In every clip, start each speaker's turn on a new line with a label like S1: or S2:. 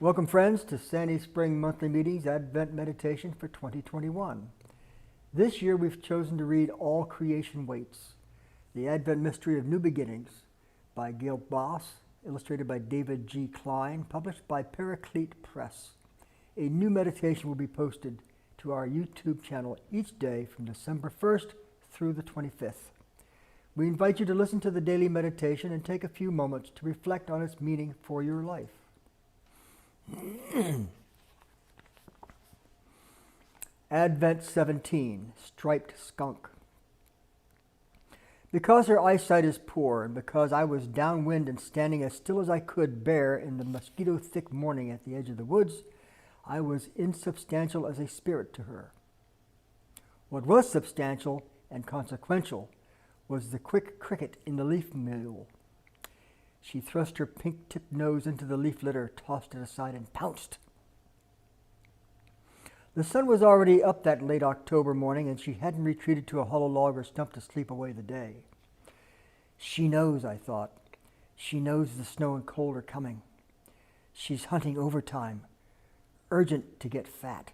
S1: Welcome, friends, to Sandy Spring Monthly Meetings Advent Meditation for 2021. This year we've chosen to read All Creation Waits, The Advent Mystery of New Beginnings by Gayle Boss, illustrated by David G. Klein, published by Paraclete Press. A new meditation will be posted to our YouTube channel each day from December 1st through the 25th. We invite you to listen to the daily meditation and take a few moments to reflect on its meaning for your life. Advent 17, Striped Skunk. Because her eyesight is poor, and because I was downwind and standing as still as I could bear in the mosquito-thick morning at the edge of the woods, I was insubstantial as a spirit to her. What was substantial and consequential was the quick cricket in the leaf mill. She thrust her pink-tipped nose into the leaf litter, tossed it aside, and pounced. The sun was already up that late October morning, and she hadn't retreated to a hollow log or stump to sleep away the day. She knows, I thought. She knows the snow and cold are coming. She's hunting overtime, urgent to get fat.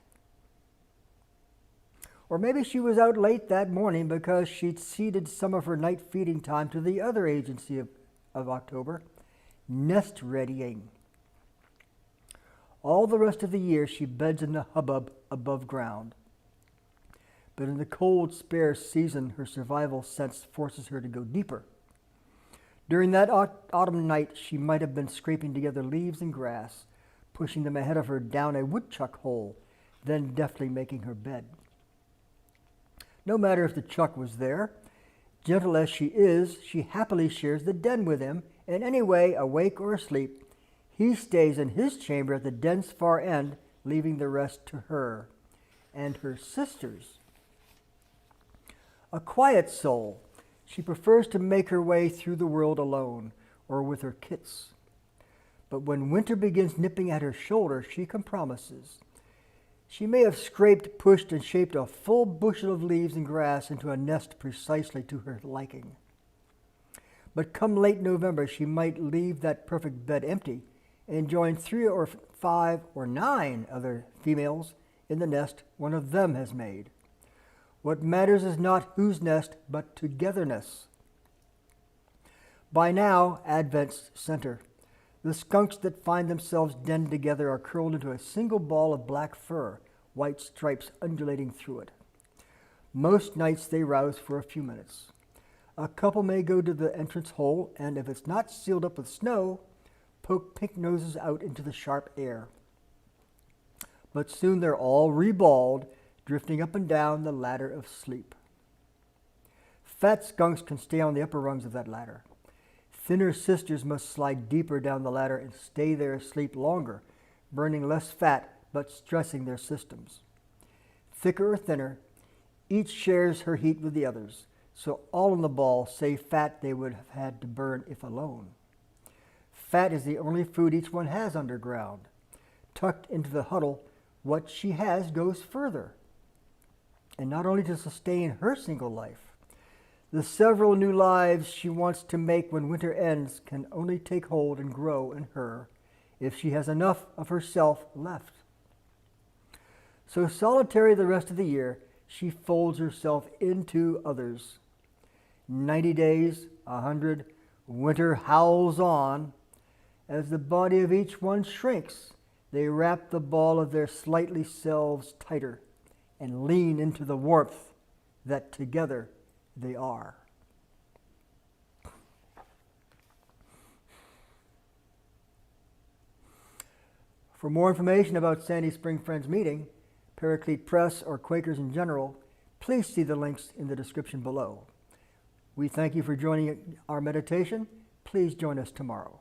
S1: Or maybe she was out late that morning because she'd ceded some of her night feeding time to the other agency of October, nest readying. All the rest of the year she beds in the hubbub above ground. But in the cold, spare season, her survival sense forces her to go deeper. During that autumn night, she might have been scraping together leaves and grass, pushing them ahead of her down a woodchuck hole, then deftly making her bed. No matter if the chuck was there, gentle as she is, she happily shares the den with him, and anyway, awake or asleep, he stays in his chamber at the den's far end, leaving the rest to her and her sisters. A quiet soul, she prefers to make her way through the world alone or with her kits. But when winter begins nipping at her shoulder, she compromises. She may have scraped, pushed, and shaped a full bushel of leaves and grass into a nest precisely to her liking. But come late November, she might leave that perfect bed empty and join 3 or 5 or 9 other females in the nest one of them has made. What matters is not whose nest, but togetherness. By now, Advent's center, the skunks that find themselves denned together are curled into a single ball of black fur, white stripes undulating through it. Most nights they rouse for a few minutes. A couple may go to the entrance hole, and if it's not sealed up with snow, poke pink noses out into the sharp air. But soon they're all reballed, drifting up and down the ladder of sleep. Fat skunks can stay on the upper rungs of that ladder. Thinner sisters must slide deeper down the ladder and stay there asleep longer, burning less fat but stressing their systems. Thicker or thinner, each shares her heat with the others, so all in the ball save fat they would have had to burn if alone. Fat is the only food each one has underground. Tucked into the huddle, what she has goes further. And not only to sustain her single life, the several new lives she wants to make when winter ends can only take hold and grow in her if she has enough of herself left. So solitary the rest of the year, she folds herself into others. 90 days, 100, winter howls on. As the body of each one shrinks, they wrap the ball of their slightly selves tighter and lean into the warmth that together they are. For more information about Sandy Spring Friends Meeting, Paraclete Press, or Quakers in general, please see the links in the description below. We thank you for joining our meditation. Please join us tomorrow.